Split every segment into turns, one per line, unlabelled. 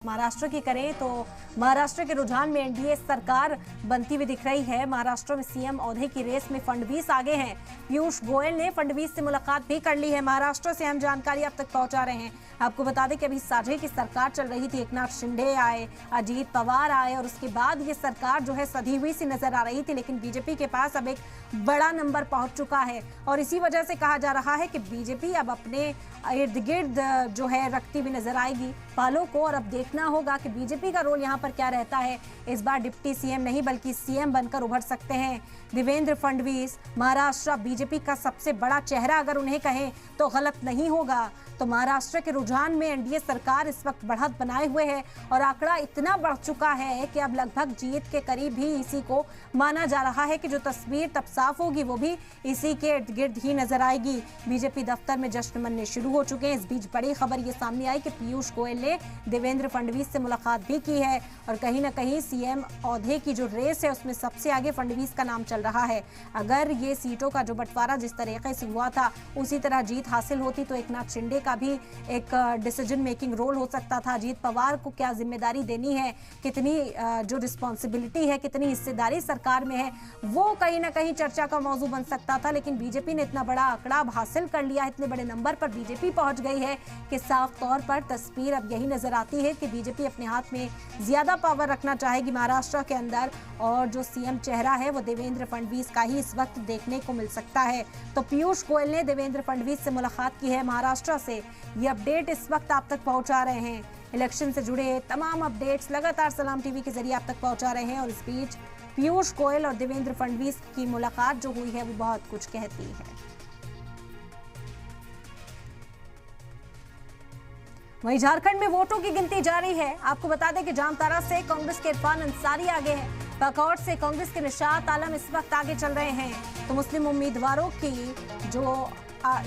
महाराष्ट्र की करें तो महाराष्ट्र के रुझान में एनडीए सरकार बनती हुई दिख रही है। महाराष्ट्र में सीएम औहदे की रेस में फडणवीस आगे हैं। पीयूष गोयल ने फडणवीस से मुलाकात भी कर ली है। महाराष्ट्र से अहम जानकारी अब तक पहुंचा रहे हैं। आपको बता दें कि अभी साझे की सरकार चल रही थी। एकनाथ शिंदे आए, अजीत पवार आए और उसके बाद ये सरकार जो है सधी हुई सी नजर आ रही थी, लेकिन बीजेपी के पास अब एक बड़ा नंबर पहुंच चुका है और इसी वजह से कहा जा रहा है कि बीजेपी अब अपने इर्द गिर्द जो है रखती हुई नजर आएगी पालों को। और अब देखना होगा कि बीजेपी का रोल यहाँ पर क्या रहता है। इस बार डिप्टी सीएम नहीं बल्कि सीएम बनकर उभर सकते हैं देवेंद्र फडणवीस। महाराष्ट्र बीजेपी का सबसे बड़ा चेहरा अगर उन्हें कहें तो गलत नहीं होगा। तो महाराष्ट्र के रुझान में एनडीए सरकार इस वक्त बढ़त बनाए हुए है और आंकड़ा इतना बढ़ चुका है कि अब लगभग जीत के करीब ही इसी को माना जा रहा है कि जो तस्वीर तब साफ होगी वो भी इसी के इर्द गिर्द ही नजर आएगी। बीजेपी दफ्तर में जश्न मनने शुरू हो चुके हैं। इस बीच बड़ी खबर ये सामने आई कि पीयूष गोयल ने देवेंद्र फडणवीस से मुलाकात भी की है और कहीं ना कहीं सीएम औहदे की जो रेस है उसमें सबसे आगे फडणवीस का नाम चल रहा है। अगर ये सीटों का जो बंटवारा जिस तरीके से हुआ था उसी तरह जीत हासिल होती तो एकनाथ शिंदे का भी एक डिसीजन मेकिंग रोल हो सकता था। अजीत पवार को क्या जिम्मेदारी देनी है, कितनी जो रिस्पॉन्सिबिलिटी है, कितनी हिस्सेदारी सरकार में है, वो कहीं ना कहीं चर्चा का मौजू बन सकता था। लेकिन बीजेपी ने इतना बड़ा आंकड़ा हासिल कर लिया, इतने बड़े नंबर पर बीजेपी पहुंच गई है कि साफ तौर पर तस्वीर अब यही नजर आती है कि बीजेपी अपने हाथ में ज्यादा पावर रखना चाहेगी महाराष्ट्र के अंदर और जो सीएम चेहरा है वो देवेंद्र फडणवीस का ही इस वक्त देखने को मिल सकता है। तो पीयूष गोयल ने देवेंद्र फडणवीस से मुलाकात की है महाराष्ट्र से। ये अपडेट इस वक्त आप तक पहुंचा रहे हैं। इलेक्शन से जुड़े तमाम अपडेट्स लगातार सलाम टीवी के जरिए आप तक पहुंचा रहे हैं और इस बीच पीयूष गोयल और देवेंद्र फडणवीस की मुलाकात जो हुई है वो बहुत कुछ कहती है। वहीं झारखंड में वोटों की गिनती जारी है। आपको बता दें कि जामताड़ा से कांग्रेस के इरफान अंसारी आगे हैं। पाकौर से कांग्रेस के निशात आलम इस वक्त आगे चल रहे हैं। तो मुस्लिम उम्मीदवारों की जो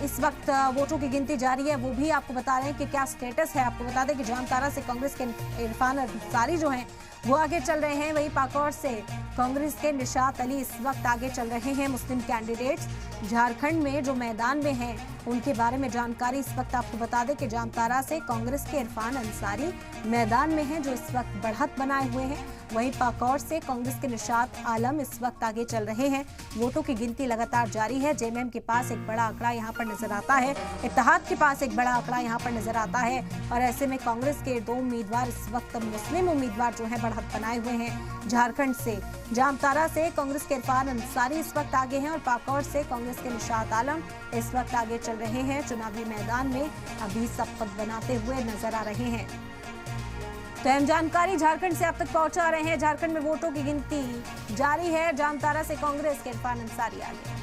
इस वक्त वोटों की गिनती जारी है वो भी आपको बता रहे हैं कि क्या स्टेटस है। आपको बता दें कि जामताड़ा से कांग्रेस के इरफान अंसारी जो हैं वो आगे चल रहे हैं। वहीं पाकौर से कांग्रेस के निशात अली इस वक्त आगे चल रहे हैं। मुस्लिम कैंडिडेट्स झारखंड में जो मैदान में हैं उनके बारे में जानकारी इस वक्त आपको बता दें कि जामताड़ा से कांग्रेस के इरफान अंसारी मैदान में हैं जो इस वक्त बढ़त बनाए हुए हैं। वहीं पाकौर से कांग्रेस के निशात आलम इस वक्त आगे चल रहे हैं। वोटों की गिनती लगातार जारी है। जेएमएम के पास एक बड़ा आंकड़ा यहाँ पर नजर आता है, इत्तेहाद के पास एक बड़ा आंकड़ा यहाँ पर नजर आता है और ऐसे में कांग्रेस के दो उम्मीदवार इस वक्त मुस्लिम उम्मीदवार जो है बढ़त बनाए हुए हैं। झारखंड से जामताड़ा से कांग्रेस के इरफान अंसारी इस वक्त आगे हैं और पाकौर से कांग्रेस के निशात आलम इस वक्त आगे चल रहे हैं। चुनावी मैदान में अभी शपथ बनाते हुए नजर आ रहे हैं। तो अहम जानकारी झारखंड से आप तक पहुंचा रहे हैं। झारखंड में वोटों की गिनती जारी है। जामताड़ा से कांग्रेस के इरफान अंसारी आगे।